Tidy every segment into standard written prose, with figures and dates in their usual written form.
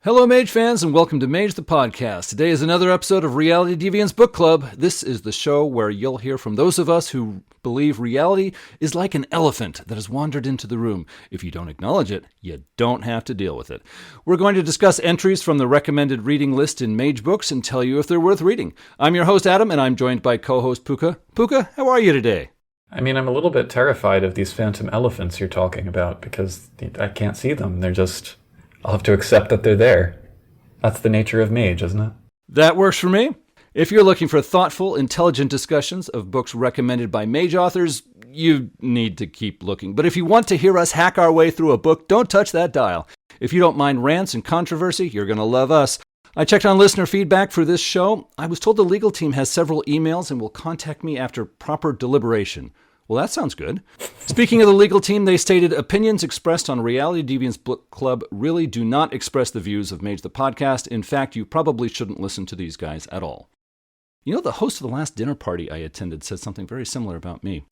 Hello, Mage fans, and welcome to Mage the Podcast. Today is another episode of Reality Deviants Book Club. This is the show where you'll hear from those of us who believe reality is like an elephant that has wandered into the room. If you don't acknowledge it, you don't have to deal with it. We're going to discuss entries from the recommended reading list in Mage books and tell you if they're worth reading. I'm your host, Adam, and I'm joined by co-host Pooka. Pooka, how are you today? I mean, I'm a little bit terrified of these phantom elephants you're talking about because I can't see them. I'll have to accept that they're there. That's the nature of Mage, isn't it? That works for me. If you're looking for thoughtful, intelligent discussions of books recommended by Mage authors, you need to keep looking. But if you want to hear us hack our way through a book, don't touch that dial. If you don't mind rants and controversy, you're going to love us. I checked on listener feedback for this show. I was told the legal team has several emails and will contact me after proper deliberation. Well, that sounds good. Speaking of the legal team, they stated, opinions expressed on Reality Deviants Book Club really do not express the views of Mage the Podcast. In fact, you probably shouldn't listen to these guys at all. You know, the host of the last dinner party I attended said something very similar about me.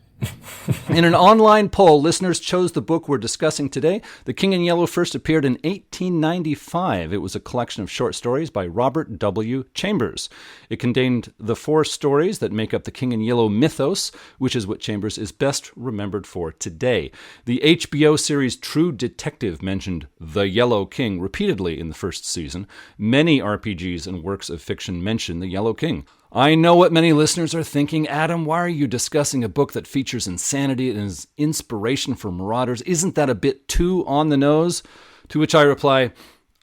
In an online poll, listeners chose the book we're discussing today. The King in Yellow first appeared in 1895. It was a collection of short stories by Robert W. Chambers. It contained the 4 stories that make up the King in Yellow mythos, which is what Chambers is best remembered for today. The HBO series True Detective mentioned the Yellow King repeatedly in the first season. Many RPGs and works of fiction mention the Yellow King. I know what many listeners are thinking. Adam, why are you discussing a book that features insanity and is inspiration for marauders? Isn't that a bit too on the nose? To which I reply,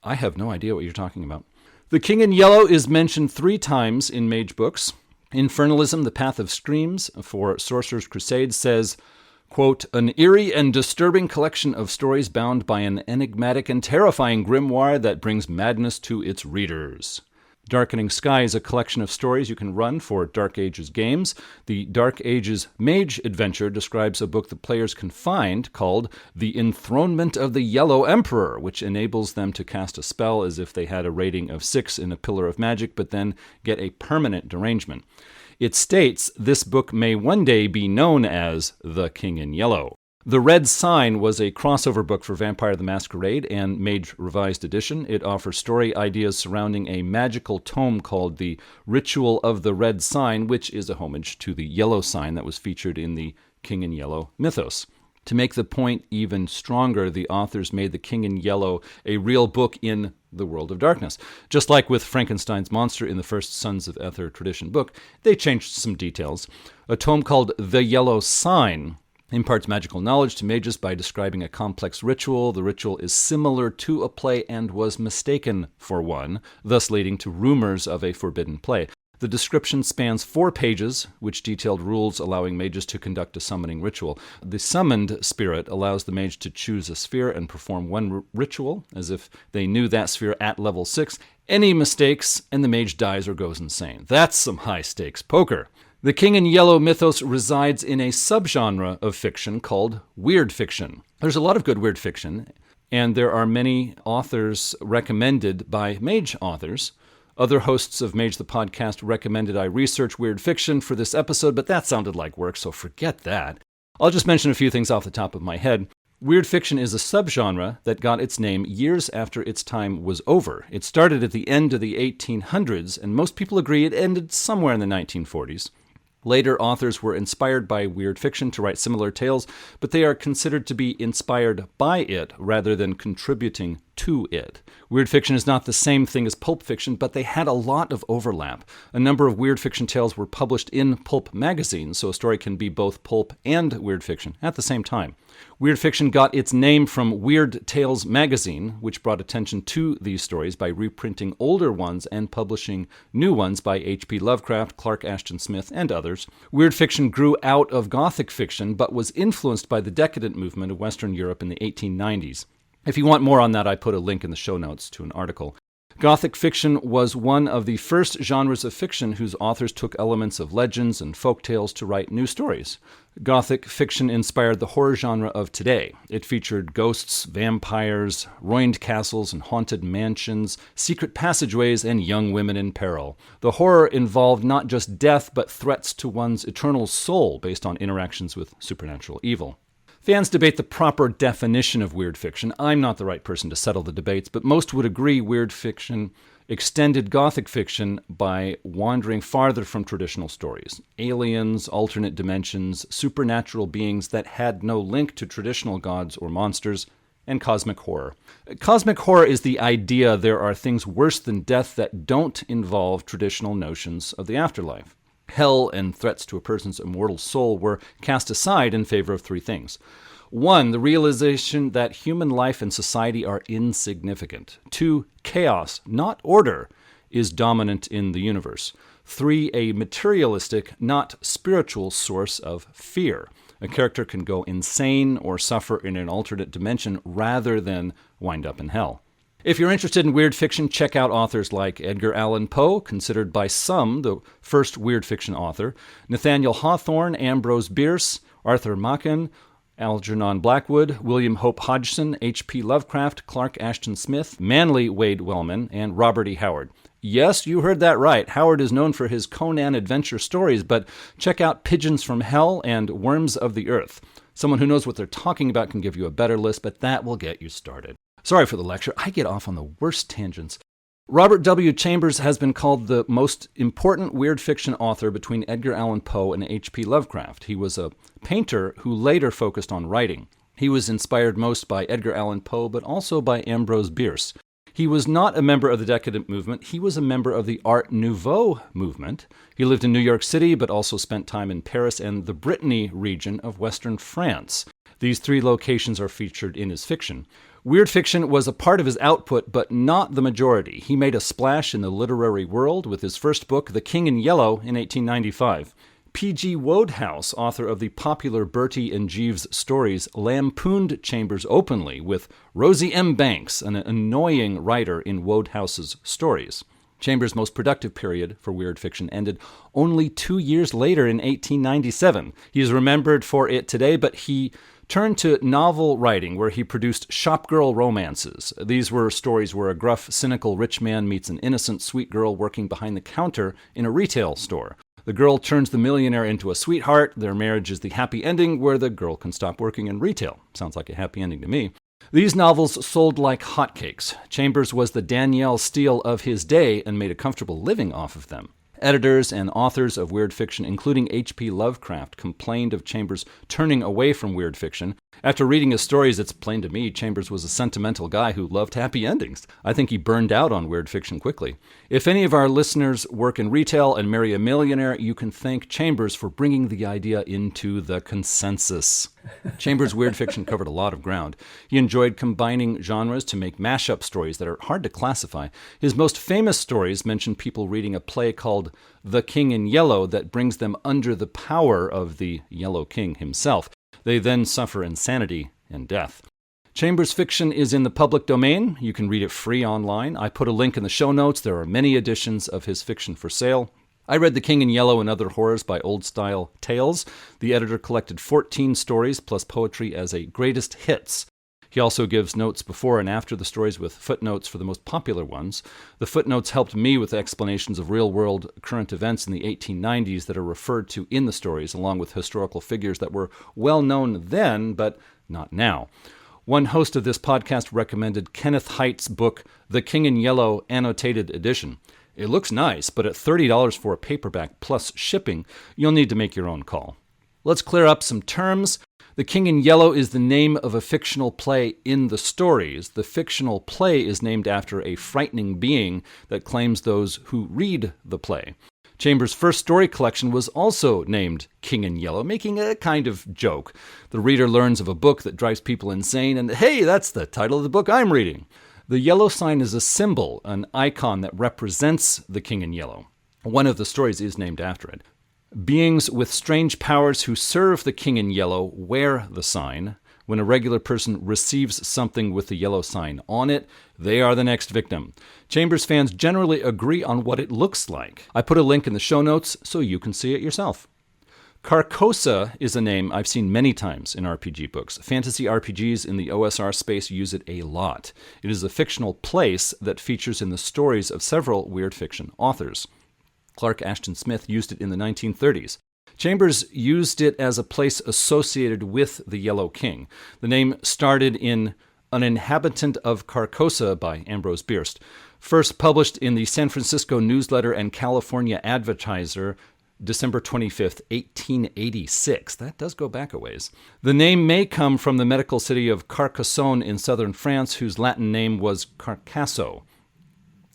I have no idea what you're talking about. The King in Yellow is mentioned 3 times in Mage books. Infernalism, The Path of Screams for Sorcerer's Crusade says, quote, an eerie and disturbing collection of stories bound by an enigmatic and terrifying grimoire that brings madness to its readers. Darkening Sky is a collection of stories you can run for Dark Ages games. The Dark Ages Mage adventure describes a book that players can find called The Enthronement of the Yellow Emperor, which enables them to cast a spell as if they had a rating of 6 in a Pillar of Magic, but then get a permanent derangement. It states this book may one day be known as The King in Yellow. The Red Sign was a crossover book for Vampire the Masquerade and Mage Revised Edition. It offers story ideas surrounding a magical tome called The Ritual of the Red Sign, which is a homage to the yellow sign that was featured in the King in Yellow mythos. To make the point even stronger, the authors made the King in Yellow a real book in the world of darkness. Just like with Frankenstein's monster in the first Sons of Ether tradition book, they changed some details. A tome called The Yellow Sign imparts magical knowledge to mages by describing a complex ritual. The ritual is similar to a play and was mistaken for one, thus leading to rumors of a forbidden play. The description spans 4 pages, which detailed rules allowing mages to conduct a summoning ritual. The summoned spirit allows the mage to choose a sphere and perform one ritual, as if they knew that sphere at level 6. Any mistakes, and the mage dies or goes insane. That's some high-stakes poker. The King in Yellow mythos resides in a subgenre of fiction called weird fiction. There's a lot of good weird fiction, and there are many authors recommended by Mage authors. Other hosts of Mage the Podcast recommended I research weird fiction for this episode, but that sounded like work, so forget that. I'll just mention a few things off the top of my head. Weird fiction is a subgenre that got its name years after its time was over. It started at the end of the 1800s, and most people agree it ended somewhere in the 1940s. Later, authors were inspired by weird fiction to write similar tales, but they are considered to be inspired by it rather than contributing to it. Weird fiction is not the same thing as pulp fiction, but they had a lot of overlap. A number of weird fiction tales were published in pulp magazines, so a story can be both pulp and weird fiction at the same time. Weird fiction got its name from Weird Tales magazine, which brought attention to these stories by reprinting older ones and publishing new ones by H.P. Lovecraft, Clark Ashton Smith, and others. Weird fiction grew out of Gothic fiction, but was influenced by the Decadent movement of Western Europe in the 1890s. If you want more on that, I put a link in the show notes to an article. Gothic fiction was one of the first genres of fiction whose authors took elements of legends and folktales to write new stories. Gothic fiction inspired the horror genre of today. It featured ghosts, vampires, ruined castles and haunted mansions, secret passageways, and young women in peril. The horror involved not just death, but threats to one's eternal soul based on interactions with supernatural evil. Fans debate the proper definition of weird fiction. I'm not the right person to settle the debates, but most would agree weird fiction extended Gothic fiction by wandering farther from traditional stories. Aliens, alternate dimensions, supernatural beings that had no link to traditional gods or monsters, and cosmic horror. Cosmic horror is the idea there are things worse than death that don't involve traditional notions of the afterlife. Hell and threats to a person's immortal soul were cast aside in favor of three things. 1, the realization that human life and society are insignificant. 2, chaos, not order, is dominant in the universe. 3, a materialistic, not spiritual source of fear. A character can go insane or suffer in an alternate dimension rather than wind up in hell. If you're interested in weird fiction, check out authors like Edgar Allan Poe, considered by some the first weird fiction author, Nathaniel Hawthorne, Ambrose Bierce, Arthur Machen, Algernon Blackwood, William Hope Hodgson, H.P. Lovecraft, Clark Ashton Smith, Manly Wade Wellman, and Robert E. Howard. Yes, you heard that right. Howard is known for his Conan adventure stories, but check out Pigeons from Hell and Worms of the Earth. Someone who knows what they're talking about can give you a better list, but that will get you started. Sorry for the lecture. I get off on the worst tangents. Robert W. Chambers has been called the most important weird fiction author between Edgar Allan Poe and H.P. Lovecraft. He was a painter who later focused on writing. He was inspired most by Edgar Allan Poe, but also by Ambrose Bierce. He was not a member of the Decadent movement. He was a member of the Art Nouveau movement. He lived in New York City, but also spent time in Paris and the Brittany region of Western France. These three locations are featured in his fiction. Weird fiction was a part of his output, but not the majority. He made a splash in the literary world with his first book, The King in Yellow, in 1895. P.G. Wodehouse, author of the popular Bertie and Jeeves stories, lampooned Chambers openly with Rosie M. Banks, an annoying writer in Wodehouse's stories. Chambers' most productive period for weird fiction ended only 2 years later in 1897. He is remembered for it today, but he turned to novel writing where he produced shopgirl romances. These were stories where a gruff, cynical rich man meets an innocent, sweet girl working behind the counter in a retail store. The girl turns the millionaire into a sweetheart. Their marriage is the happy ending where the girl can stop working in retail. Sounds like a happy ending to me. These novels sold like hotcakes. Chambers was the Danielle Steele of his day and made a comfortable living off of them. Editors and authors of weird fiction, including H.P. Lovecraft, complained of Chambers turning away from weird fiction. After reading his stories, it's plain to me Chambers was a sentimental guy who loved happy endings. I think he burned out on weird fiction quickly. If any of our listeners work in retail and marry a millionaire, you can thank Chambers for bringing the idea into the consensus. Chambers' weird fiction covered a lot of ground. He enjoyed combining genres to make mashup stories that are hard to classify. His most famous stories mention people reading a play called The King in Yellow that brings them under the power of the Yellow King himself. They then suffer insanity and death. Chambers' fiction is in the public domain. You can read it free online. I put a link in the show notes. There are many editions of his fiction for sale. I read The King in Yellow and Other Horrors by Old Style Tales. The editor collected 14 stories plus poetry as a greatest hits. He also gives notes before and after the stories with footnotes for the most popular ones. The footnotes helped me with explanations of real-world current events in the 1890s that are referred to in the stories, along with historical figures that were well known then, but not now. One host of this podcast recommended Kenneth Haight's book, The King in Yellow Annotated Edition. It looks nice, but at $30 for a paperback plus shipping, you'll need to make your own call. Let's clear up some terms. The King in Yellow is the name of a fictional play in the stories. The fictional play is named after a frightening being that claims those who read the play. Chambers' first story collection was also named King in Yellow, making a kind of joke. The reader learns of a book that drives people insane, and hey, that's the title of the book I'm reading. The yellow sign is a symbol, an icon that represents the King in Yellow. One of the stories is named after it. Beings with strange powers who serve the King in Yellow wear the sign. When a regular person receives something with the yellow sign on it, they are the next victim. Chambers fans generally agree on what it looks like. I put a link in the show notes so you can see it yourself. Carcosa is a name I've seen many times in RPG books. Fantasy RPGs in the OSR space use it a lot. It is a fictional place that features in the stories of several weird fiction authors. Clark Ashton Smith used it in the 1930s. Chambers used it as a place associated with the Yellow King. The name started in An Inhabitant of Carcosa by Ambrose Bierce, first published in the San Francisco Newsletter and California Advertiser, December 25th, 1886. That does go back a ways. The name may come from the medical city of Carcassonne in southern France, whose Latin name was Carcasso.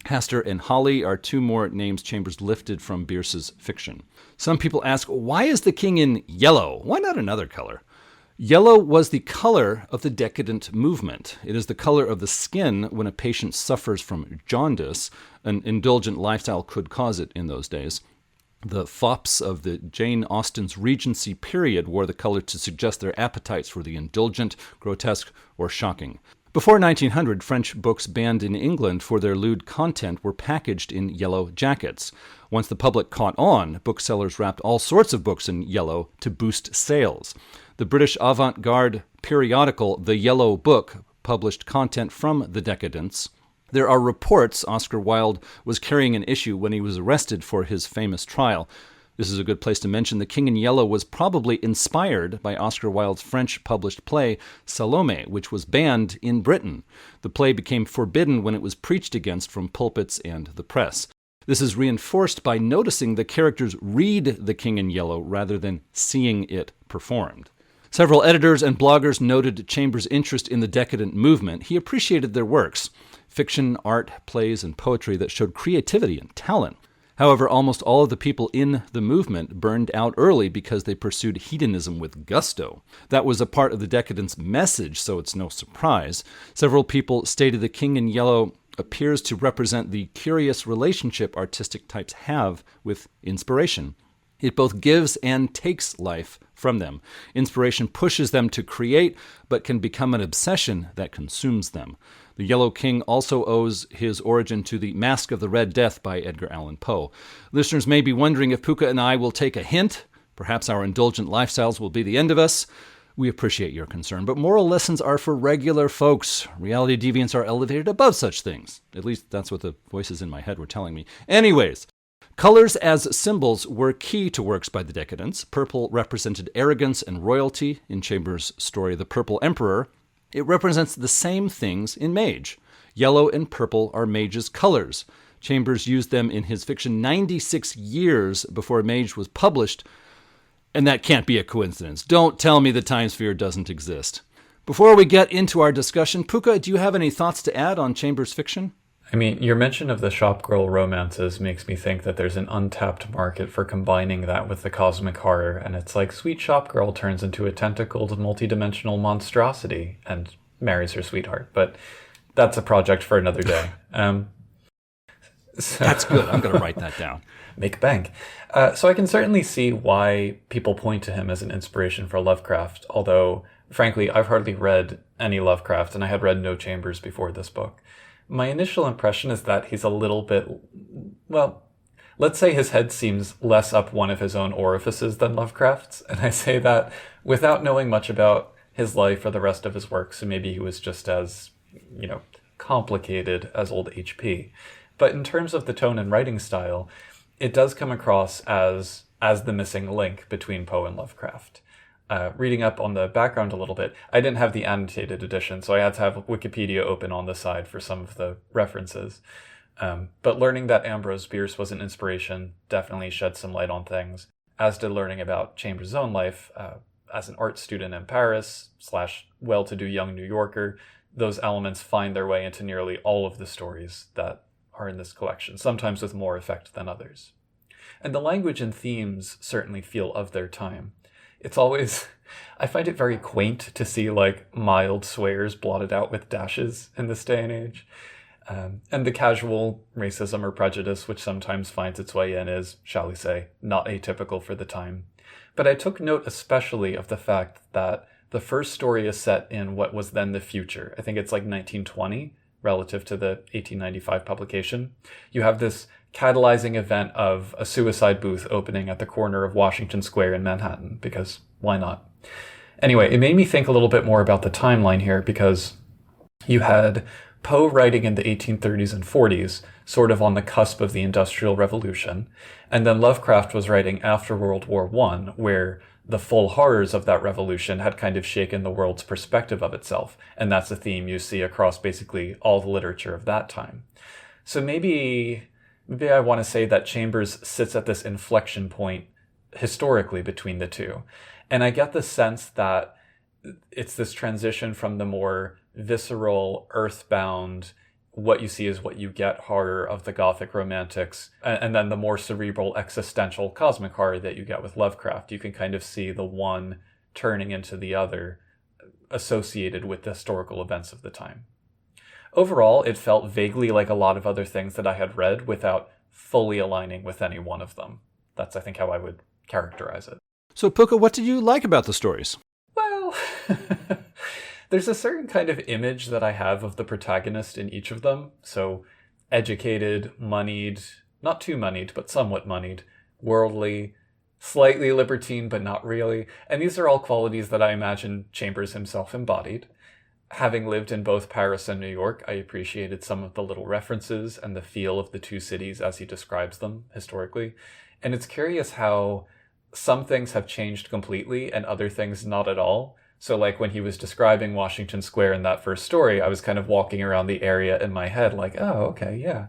Hastur and Holly are two more names Chambers lifted from Bierce's fiction. Some people ask, why is the king in yellow? Why not another color? Yellow was the color of the Decadent movement. It is the color of the skin when a patient suffers from jaundice. An indulgent lifestyle could cause it in those days. The fops of the Jane Austen's Regency period wore the color to suggest their appetites for the indulgent, grotesque, or shocking. Before 1900, French books banned in England for their lewd content were packaged in yellow jackets. Once the public caught on, booksellers wrapped all sorts of books in yellow to boost sales. The British avant-garde periodical The Yellow Book published content from the Decadents. There are reports Oscar Wilde was carrying an issue when he was arrested for his famous trial. This is a good place to mention The King in Yellow was probably inspired by Oscar Wilde's French-published play Salome, which was banned in Britain. The play became forbidden when it was preached against from pulpits and the press. This is reinforced by noticing the characters read The King in Yellow rather than seeing it performed. Several editors and bloggers noted Chambers' interest in the Decadent movement. He appreciated their works, fiction, art, plays, and poetry that showed creativity and talent. However, almost all of the people in the movement burned out early because they pursued hedonism with gusto. That was a part of the Decadent's message, so it's no surprise. Several people stated The King in Yellow appears to represent the curious relationship artistic types have with inspiration. It both gives and takes life from them. Inspiration pushes them to create, but can become an obsession that consumes them. The Yellow King also owes his origin to The Mask of the Red Death by Edgar Allan Poe. Listeners may be wondering if Pooka and I will take a hint. Perhaps our indulgent lifestyles will be the end of us. We appreciate your concern, but moral lessons are for regular folks. Reality deviants are elevated above such things. At least that's what the voices in my head were telling me. Anyways, colors as symbols were key to works by the Decadents. Purple represented arrogance and royalty in Chambers' story The Purple Emperor. It represents the same things in Mage. Yellow and purple are Mage's colors. Chambers used them in his fiction 96 years before Mage was published, and that can't be a coincidence. Don't tell me the time sphere doesn't exist. Before we get into our discussion, Pooka, do you have any thoughts to add on Chambers' fiction? I mean, your mention of the shopgirl romances makes me think that there's an untapped market for combining that with the cosmic horror, and it's like sweet shopgirl turns into a tentacled, multidimensional monstrosity and marries her sweetheart. But that's a project for another day. That's good. I'm going to write that down. Make bank. So I can certainly see why people point to him as an inspiration for Lovecraft, although, frankly, I've hardly read any Lovecraft, and I had read no Chambers before this book. My initial impression is that he's a little bit, well, let's say his head seems less up one of his own orifices than Lovecraft's, and I say that without knowing much about his life or the rest of his work, so maybe he was just as, complicated as old HP. But in terms of the tone and writing style, it does come across as the missing link between Poe and Lovecraft. Reading up on the background a little bit, I didn't have the annotated edition, so I had to have Wikipedia open on the side for some of the references. But learning that Ambrose Bierce was an inspiration definitely shed some light on things, as did learning about Chambers' own life. As an art student in Paris / well-to-do young New Yorker, those elements find their way into nearly all of the stories that are in this collection, sometimes with more effect than others. And the language and themes certainly feel of their time. It's always, I find it very quaint to see mild swears blotted out with dashes in this day and age. And the casual racism or prejudice which sometimes finds its way in is, shall we say, not atypical for the time. But I took note especially of the fact that the first story is set in what was then the future. I think it's 1920 relative to the 1895 publication. You have this catalyzing event of a suicide booth opening at the corner of Washington Square in Manhattan, because why not? Anyway, it made me think a little bit more about the timeline here, because you had Poe writing in the 1830s and 40s, sort of on the cusp of the Industrial Revolution, and then Lovecraft was writing after World War I, where the full horrors of that revolution had kind of shaken the world's perspective of itself, and that's a theme you see across basically all the literature of that time. So maybe I want to say that Chambers sits at this inflection point historically between the two. And I get the sense that it's this transition from the more visceral, earthbound, what you see is what you get horror of the Gothic romantics, and then the more cerebral, existential, cosmic horror that you get with Lovecraft. You can kind of see the one turning into the other associated with the historical events of the time. Overall, it felt vaguely like a lot of other things that I had read without fully aligning with any one of them. That's, I think, how I would characterize it. So, Pooka, what did you like about the stories? Well, there's a certain kind of image that I have of the protagonist in each of them. So, educated, moneyed, not too moneyed, but somewhat moneyed, worldly, slightly libertine, but not really. And these are all qualities that I imagine Chambers himself embodied. Having lived in both Paris and New York, I appreciated some of the little references and the feel of the two cities as he describes them historically. And it's curious how some things have changed completely and other things not at all. So like when he was describing Washington Square in that first story, I was kind of walking around the area in my head like, oh, okay, yeah.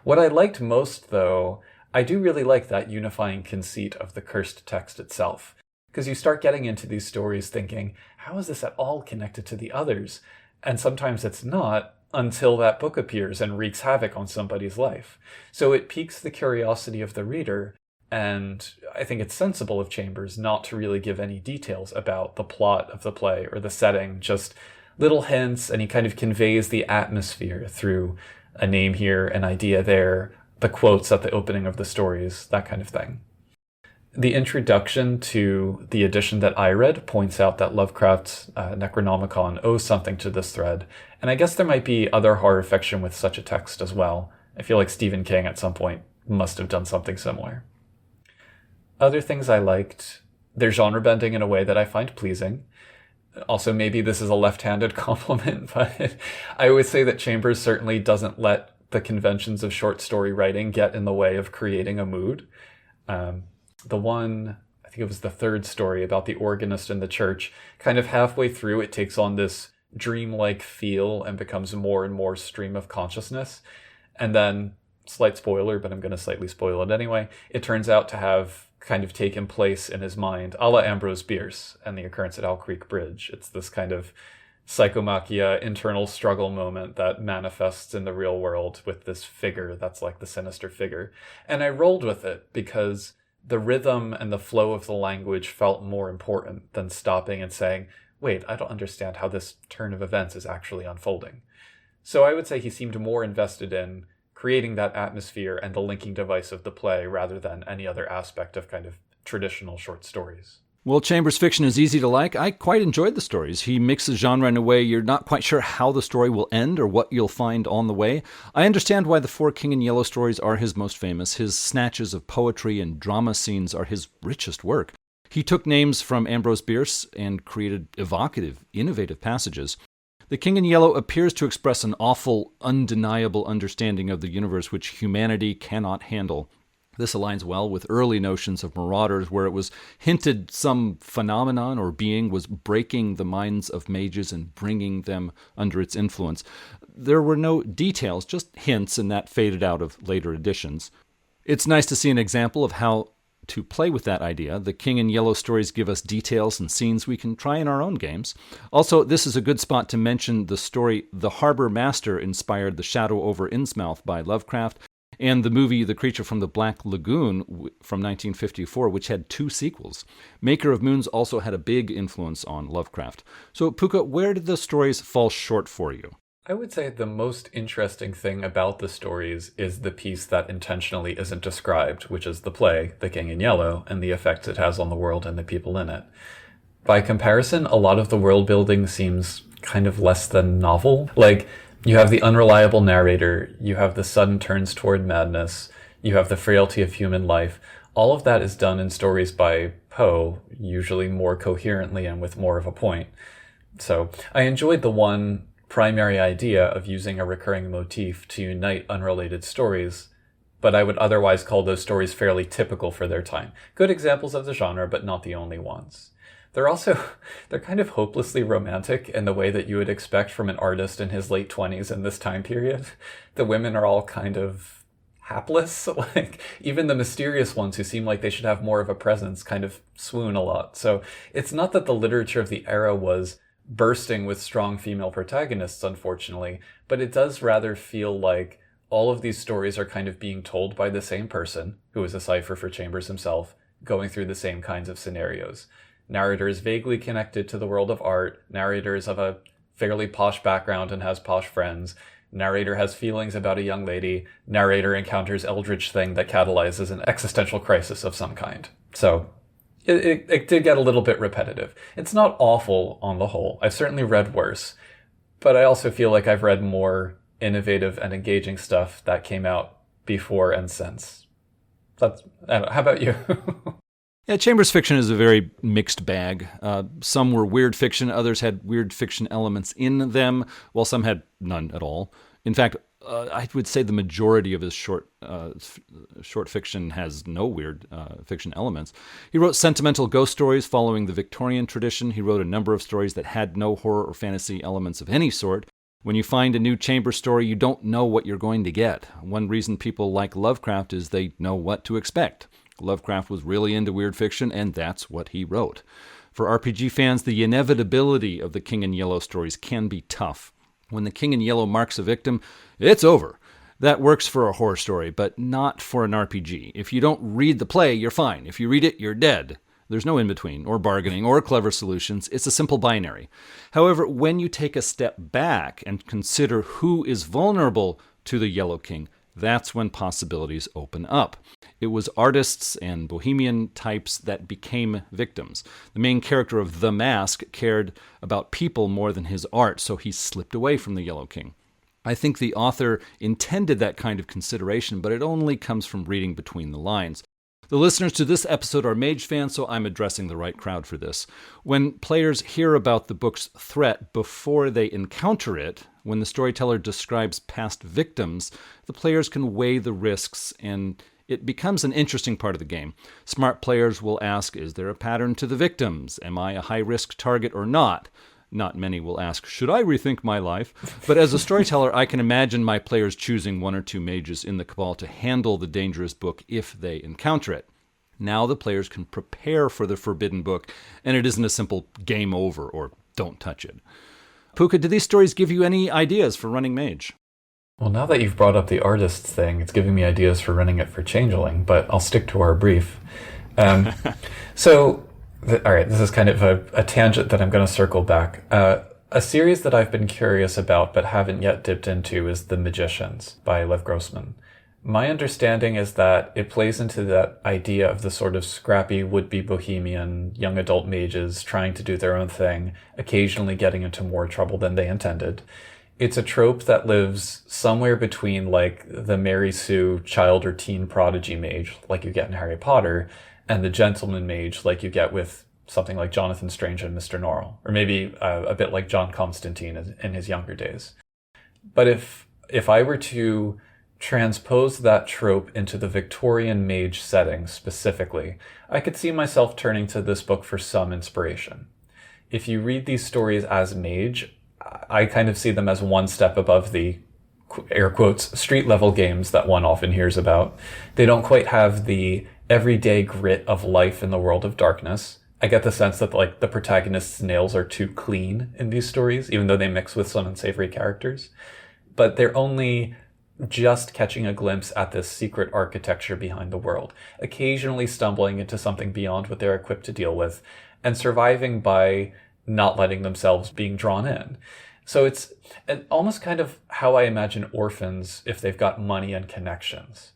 What I liked most, though, I do really like that unifying conceit of the cursed text itself. Because you start getting into these stories thinking, how is this at all connected to the others? And sometimes it's not until that book appears and wreaks havoc on somebody's life. So it piques the curiosity of the reader, and I think it's sensible of Chambers not to really give any details about the plot of the play or the setting, just little hints, and he kind of conveys the atmosphere through a name here, an idea there, the quotes at the opening of the stories, that kind of thing. The introduction to the edition that I read points out that Lovecraft's Necronomicon owes something to this thread, and I guess there might be other horror fiction with such a text as well. I feel like Stephen King at some point must have done something similar. Other things I liked, they're genre bending in a way that I find pleasing. Also, maybe this is a left-handed compliment, but I always say that Chambers certainly doesn't let the conventions of short story writing get in the way of creating a mood. The one, I think it was the third story about the organist in the church, kind of halfway through it takes on this dreamlike feel and becomes more and more stream of consciousness. And then, slight spoiler, but I'm going to slightly spoil it anyway, it turns out to have kind of taken place in his mind, a la Ambrose Bierce and the occurrence at Owl Creek Bridge. It's this kind of psychomachia, internal struggle moment that manifests in the real world with this figure that's like the sinister figure. And I rolled with it because the rhythm and the flow of the language felt more important than stopping and saying, wait, I don't understand how this turn of events is actually unfolding. So I would say he seemed more invested in creating that atmosphere and the linking device of the play rather than any other aspect of kind of traditional short stories. Well, Chambers' fiction is easy to like. I quite enjoyed the stories. He mixes genre in a way you're not quite sure how the story will end or what you'll find on the way. I understand why the 4 King in Yellow stories are his most famous. His snatches of poetry and drama scenes are his richest work. He took names from Ambrose Bierce and created evocative, innovative passages. The King in Yellow appears to express an awful, undeniable understanding of the universe which humanity cannot handle. This aligns well with early notions of Marauders, where it was hinted some phenomenon or being was breaking the minds of mages and bringing them under its influence. There were no details, just hints, and that faded out of later editions. It's nice to see an example of how to play with that idea. The King in Yellow stories give us details and scenes we can try in our own games. Also, this is a good spot to mention the story The Harbor Master inspired The Shadow over Innsmouth by Lovecraft, and the movie The Creature from the Black Lagoon from 1954, which had 2 sequels. Maker of Moons also had a big influence on Lovecraft. So, Pooka, where did the stories fall short for you? I would say the most interesting thing about the stories is the piece that intentionally isn't described, which is the play, The King in Yellow, and the effects it has on the world and the people in it. By comparison, a lot of the world building seems kind of less than novel. Like, you have the unreliable narrator, you have the sudden turns toward madness, you have the frailty of human life. All of that is done in stories by Poe, usually more coherently and with more of a point. So I enjoyed the one primary idea of using a recurring motif to unite unrelated stories, but I would otherwise call those stories fairly typical for their time. Good examples of the genre, but not the only ones. They're kind of hopelessly romantic in the way that you would expect from an artist in his late 20s in this time period. The women are all kind of hapless. Like, even the mysterious ones who seem like they should have more of a presence kind of swoon a lot. So it's not that the literature of the era was bursting with strong female protagonists, unfortunately, but it does rather feel like all of these stories are kind of being told by the same person, who is a cipher for Chambers himself, going through the same kinds of scenarios. Narrator is vaguely connected to the world of art. Narrator is of a fairly posh background and has posh friends. Narrator has feelings about a young lady. Narrator encounters eldritch thing that catalyzes an existential crisis of some kind. So it did get a little bit repetitive. It's not awful on the whole. I've certainly read worse, but I also feel like I've read more innovative and engaging stuff that came out before and since. I don't know. How about you? Yeah, Chambers fiction is a very mixed bag. Some were weird fiction, others had weird fiction elements in them, while some had none at all. In fact, I would say the majority of his short fiction has no weird fiction elements. He wrote sentimental ghost stories following the Victorian tradition. He wrote a number of stories that had no horror or fantasy elements of any sort. When you find a new Chambers story, you don't know what you're going to get. One reason people like Lovecraft is they know what to expect. Lovecraft was really into weird fiction, and that's what he wrote. For RPG fans, the inevitability of the King in Yellow stories can be tough. When the King in Yellow marks a victim, it's over. That works for a horror story, but not for an RPG. If you don't read the play, you're fine. If you read it, you're dead. There's no in-between, or bargaining, or clever solutions. It's a simple binary. However, when you take a step back and consider who is vulnerable to the Yellow King, that's when possibilities open up. It was artists and bohemian types that became victims. The main character of The Mask cared about people more than his art, so he slipped away from the Yellow King. I think the author intended that kind of consideration, but it only comes from reading between the lines. The listeners to this episode are Mage fans, so I'm addressing the right crowd for this. When players hear about the book's threat before they encounter it, when the storyteller describes past victims, the players can weigh the risks, and it becomes an interesting part of the game. Smart players will ask, is there a pattern to the victims? Am I a high-risk target or not? Not many will ask, should I rethink my life? But as a storyteller, I can imagine my players choosing one or two mages in the Cabal to handle the dangerous book if they encounter it. Now the players can prepare for the forbidden book, and it isn't a simple game over or don't touch it. Pooka, did these stories give you any ideas for running Mage? Well, now that you've brought up the artists thing, it's giving me ideas for running it for Changeling, but I'll stick to our brief. All right, this is kind of a tangent that I'm going to circle back. A series that I've been curious about but haven't yet dipped into is The Magicians by Lev Grossman. My understanding is that it plays into that idea of the sort of scrappy would-be bohemian young adult mages trying to do their own thing, occasionally getting into more trouble than they intended. It's a trope that lives somewhere between like the Mary Sue child or teen prodigy mage, like you get in Harry Potter, and the gentleman mage, like you get with something like Jonathan Strange and Mr. Norrell, or maybe a bit like John Constantine in his younger days. But if I were to transpose that trope into the Victorian mage setting specifically, I could see myself turning to this book for some inspiration. If you read these stories as mage, I kind of see them as one step above the, air quotes, street-level games that one often hears about. They don't quite have the everyday grit of life in the world of darkness. I get the sense that like the protagonist's nails are too clean in these stories, even though they mix with some unsavory characters. But they're only just catching a glimpse at this secret architecture behind the world, occasionally stumbling into something beyond what they're equipped to deal with, and surviving by not letting themselves being drawn in. So it's almost kind of how I imagine orphans if they've got money and connections.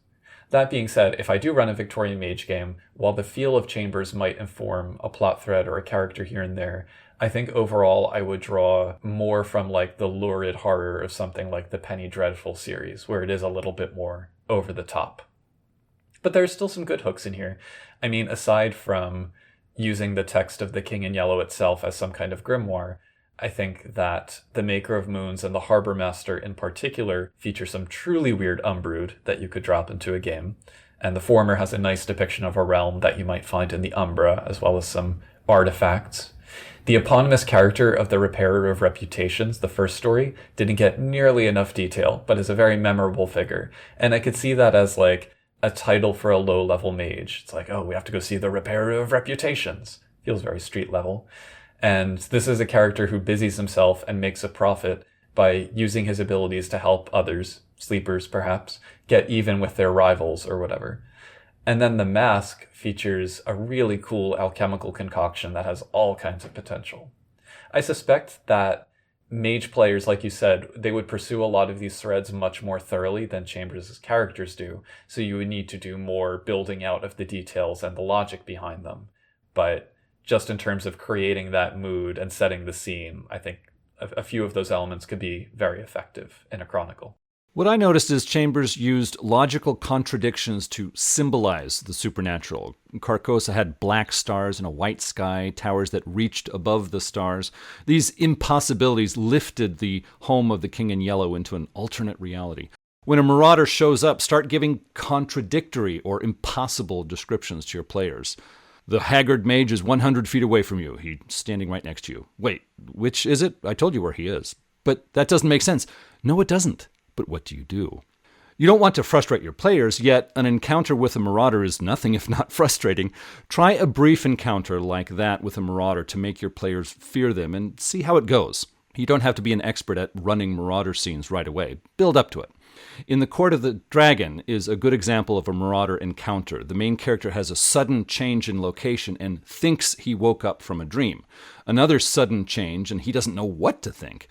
That being said, if I do run a Victorian mage game, while the feel of Chambers might inform a plot thread or a character here and there, I think overall I would draw more from like the lurid horror of something like the Penny Dreadful series, where it is a little bit more over the top. But there's still some good hooks in here. I mean, aside from using the text of the King in Yellow itself as some kind of grimoire, I think that the Maker of Moons and the Harbor Master in particular feature some truly weird Umbrood that you could drop into a game. And the former has a nice depiction of a realm that you might find in the Umbra, as well as some artifacts. The eponymous character of the Repairer of Reputations, the first story, didn't get nearly enough detail, but is a very memorable figure. And I could see that as like a title for a low-level mage. It's like, oh, we have to go see the Repairer of Reputations. Feels very street level. And this is a character who busies himself and makes a profit by using his abilities to help others, sleepers perhaps, get even with their rivals or whatever. And then the mask features a really cool alchemical concoction that has all kinds of potential. I suspect that mage players, like you said, they would pursue a lot of these threads much more thoroughly than Chambers' characters do. So you would need to do more building out of the details and the logic behind them. But just in terms of creating that mood and setting the scene, I think a few of those elements could be very effective in a chronicle. What I noticed is Chambers used logical contradictions to symbolize the supernatural. Carcosa had black stars and a white sky, towers that reached above the stars. These impossibilities lifted the home of the King in Yellow into an alternate reality. When a marauder shows up, start giving contradictory or impossible descriptions to your players. The haggard mage is 100 feet away from you. He's standing right next to you. Wait, which is it? I told you where he is. But that doesn't make sense. No, it doesn't. But what do? You don't want to frustrate your players, yet an encounter with a marauder is nothing if not frustrating. Try a brief encounter like that with a marauder to make your players fear them and see how it goes. You don't have to be an expert at running marauder scenes right away. Build up to it. In The Court of the Dragon is a good example of a marauder encounter. The main character has a sudden change in location and thinks he woke up from a dream. Another sudden change and he doesn't know what to think.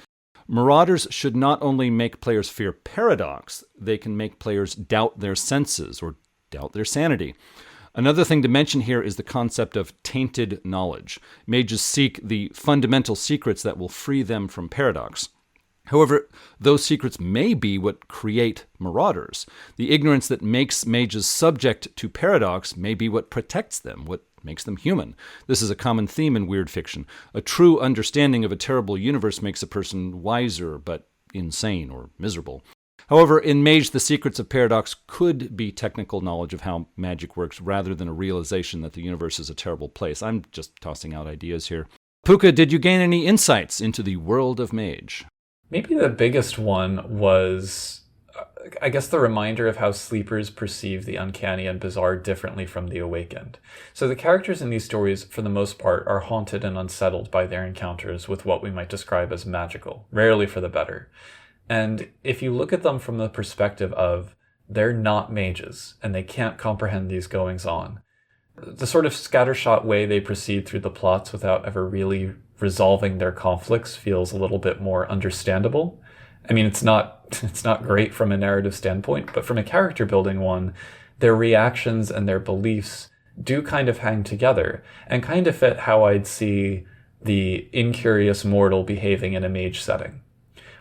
Marauders should not only make players fear paradox, they can make players doubt their senses or doubt their sanity. Another thing to mention here is the concept of tainted knowledge. Mages seek the fundamental secrets that will free them from paradox. However, those secrets may be what create marauders. The ignorance that makes mages subject to paradox may be what protects them, what makes them human. This is a common theme in weird fiction. A true understanding of a terrible universe makes a person wiser, but insane or miserable. However, in Mage, the secrets of paradox could be technical knowledge of how magic works rather than a realization that the universe is a terrible place. I'm just tossing out ideas here. Pooka, did you gain any insights into the world of Mage? Maybe the biggest one was, I guess, the reminder of how sleepers perceive the uncanny and bizarre differently from the awakened. So the characters in these stories, for the most part, are haunted and unsettled by their encounters with what we might describe as magical, rarely for the better. And if you look at them from the perspective of they're not mages and they can't comprehend these goings-on, the sort of scattershot way they proceed through the plots without ever really resolving their conflicts feels a little bit more understandable. I mean, it's not great from a narrative standpoint, but from a character building one, their reactions and their beliefs do kind of hang together and kind of fit how I'd see the incurious mortal behaving in a mage setting.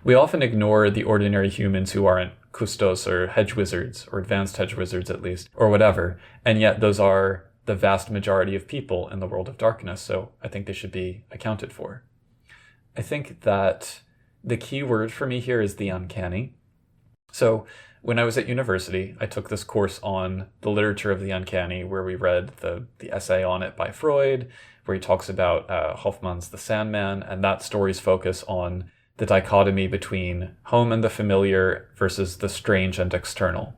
We often ignore the ordinary humans who aren't custos or hedge wizards, or advanced hedge wizards at least, or whatever, and yet those are the vast majority of people in the world of darkness, so I think they should be accounted for. I think that the key word for me here is the uncanny. So when I was at university, I took this course on the literature of the uncanny, where we read the essay on it by Freud, where he talks about Hoffmann's The Sandman, and that story's focus on the dichotomy between home and the familiar versus the strange and external.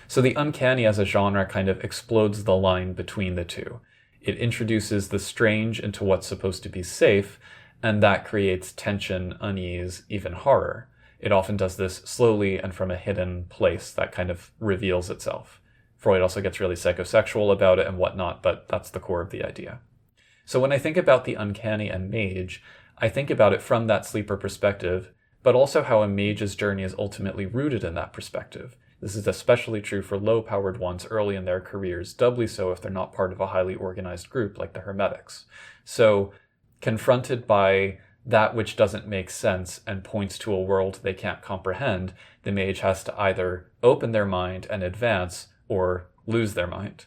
So the uncanny as a genre kind of explodes the line between the two. It introduces the strange into what's supposed to be safe, and that creates tension, unease, even horror. It often does this slowly and from a hidden place that kind of reveals itself. Freud also gets really psychosexual about it and whatnot, but that's the core of the idea. So when I think about the uncanny and mage, I think about it from that sleeper perspective, but also how a mage's journey is ultimately rooted in that perspective. This is especially true for low-powered ones early in their careers, doubly so if they're not part of a highly organized group like the Hermetics. So, confronted by that which doesn't make sense and points to a world they can't comprehend, the mage has to either open their mind and advance, or lose their mind.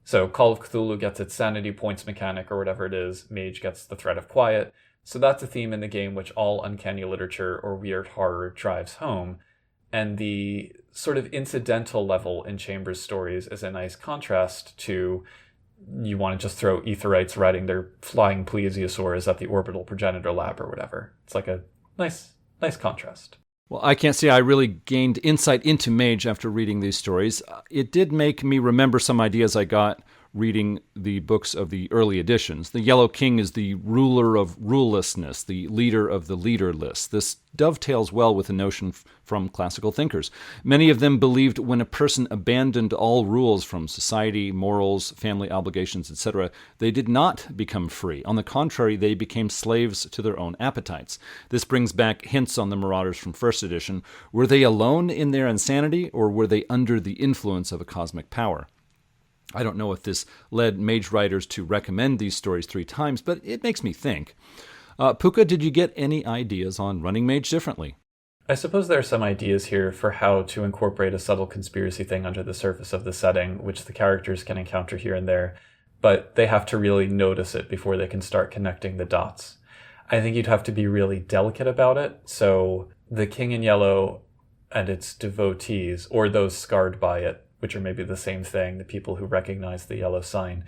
So Call of Cthulhu gets its sanity points mechanic or whatever it is, Mage gets the threat of quiet. So that's a theme in the game which all uncanny literature or weird horror drives home. And the sort of incidental level in Chambers' stories is a nice contrast to you want to just throw Aetherites riding their flying plesiosaurs at the orbital progenitor lab or whatever. It's like a nice contrast. Well, I can't say I really gained insight into Mage after reading these stories. It did make me remember some ideas I got reading the books of the early editions. The Yellow King is the ruler of rulelessness, the leader of the leaderless. This dovetails well with a notion from classical thinkers. Many of them believed when a person abandoned all rules from society, morals, family obligations, etc., they did not become free. On the contrary, they became slaves to their own appetites. This brings back hints on the Marauders from first edition. Were they alone in their insanity, or were they under the influence of a cosmic power? I don't know if this led Mage writers to recommend these stories 3 times, but it makes me think. Pooka, did you get any ideas on running Mage differently? I suppose there are some ideas here for how to incorporate a subtle conspiracy thing under the surface of the setting, which the characters can encounter here and there, but they have to really notice it before they can start connecting the dots. I think you'd have to be really delicate about it, so the King in Yellow and its devotees, or those scarred by it, which are maybe the same thing, the people who recognize the yellow sign,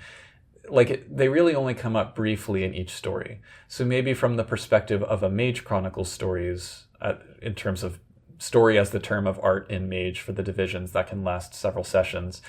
they really only come up briefly in each story. So maybe from the perspective of a Mage Chronicles stories, in terms of story as the term of art in Mage for the divisions that can last several sessions,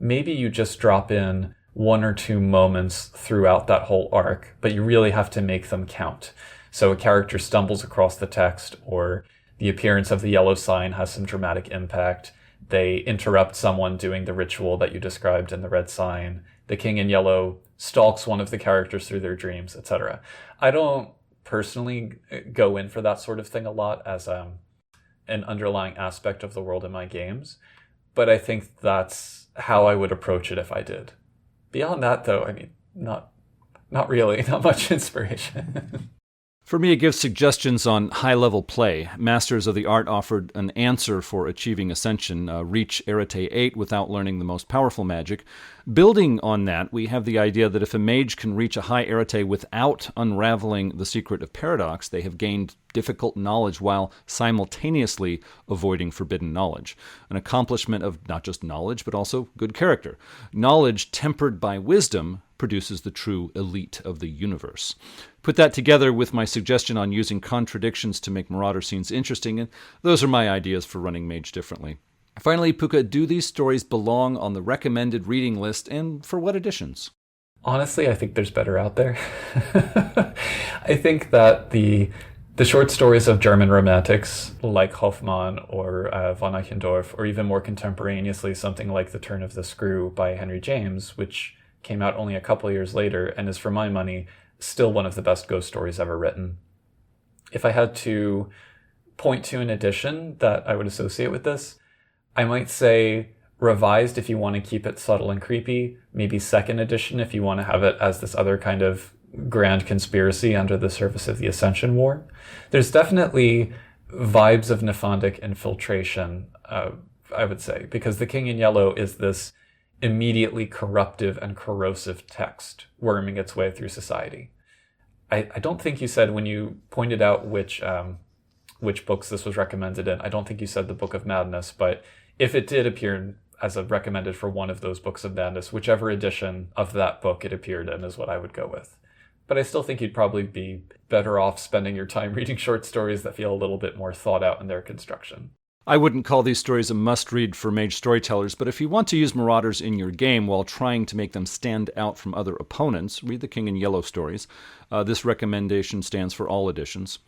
maybe you just drop in 1 or 2 moments throughout that whole arc, but you really have to make them count. So a character stumbles across the text, or the appearance of the yellow sign has some dramatic impact. They interrupt someone doing the ritual that you described in the red sign. The King in Yellow stalks one of the characters through their dreams, etc. I don't personally go in for that sort of thing a lot as an underlying aspect of the world in my games, but I think that's how I would approach it if I did. Beyond that, though, I mean, not really, not much inspiration. For me, it gives suggestions on high-level play. Masters of the Art offered an answer for achieving Ascension, reach Arete 8 without learning the most powerful magic. Building on that, we have the idea that if a mage can reach a high Arete without unraveling the secret of paradox, they have gained difficult knowledge while simultaneously avoiding forbidden knowledge. An accomplishment of not just knowledge, but also good character. Knowledge tempered by wisdom produces the true elite of the universe. Put that together with my suggestion on using contradictions to make Marauder scenes interesting, and those are my ideas for running Mage differently. Finally, Pooka, do these stories belong on the recommended reading list, and for what editions? Honestly, I think there's better out there. I think that the short stories of German romantics like Hoffmann or von Eichendorff, or even more contemporaneously something like The Turn of the Screw by Henry James, which came out only a couple years later and is, for my money, still one of the best ghost stories ever written. If I had to point to an edition that I would associate with this, I might say revised if you want to keep it subtle and creepy, maybe 2nd edition if you want to have it as this other kind of grand conspiracy under the surface of the Ascension War. There's definitely vibes of Nephandic infiltration, I would say, because the King in Yellow is this immediately corruptive and corrosive text worming its way through society. I don't think you said, when you pointed out which books this was recommended in, I don't think you said the Book of Madness, but if it did appear as a recommended for one of those Books of Madness, whichever edition of that book it appeared in is what I would go with. But I still think you'd probably be better off spending your time reading short stories that feel a little bit more thought out in their construction. I wouldn't call these stories a must-read for Mage storytellers, but if you want to use Marauders in your game while trying to make them stand out from other opponents, read the King in Yellow stories. This recommendation stands for all editions.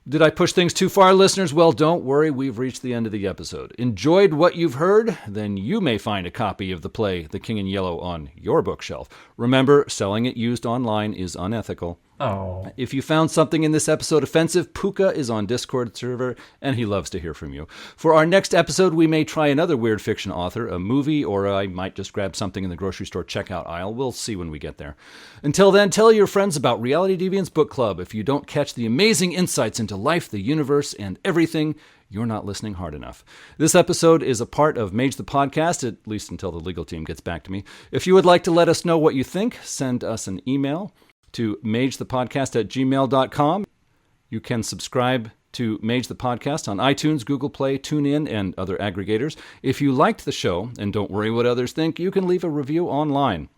Did I push things too far, listeners? Well, don't worry, we've reached the end of the episode. Enjoyed what you've heard? Then you may find a copy of the play The King in Yellow on your bookshelf. Remember, selling it used online is unethical. Oh. If you found something in this episode offensive, Pooka is on Discord server, and he loves to hear from you. For our next episode, we may try another weird fiction author, a movie, or I might just grab something in the grocery store checkout aisle. We'll see when we get there. Until then, tell your friends about Reality Deviants Book Club. If you don't catch the amazing insights into life, the universe, and everything, you're not listening hard enough. This episode is a part of Mage the Podcast, at least until the legal team gets back to me. If you would like to let us know what you think, send us an email. to magethepodcast@gmail.com. You can subscribe to Mage the Podcast on iTunes, Google Play, TuneIn, and other aggregators. If you liked the show, and don't worry what others think, you can leave a review online.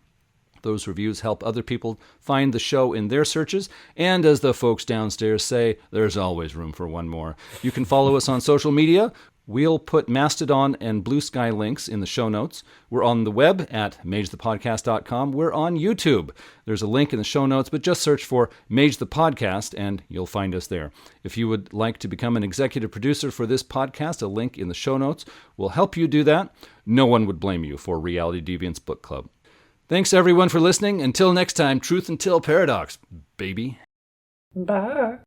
Those reviews help other people find the show in their searches, and as the folks downstairs say, there's always room for one more. You can follow us on social media. We'll put Mastodon and Bluesky links in the show notes. We're on the web at magethepodcast.com. We're on YouTube. There's a link in the show notes, but just search for Mage the Podcast and you'll find us there. If you would like to become an executive producer for this podcast, a link in the show notes will help you do that. No one would blame you for Reality Deviants Book Club. Thanks everyone for listening. Until next time, truth until paradox, baby. Bye.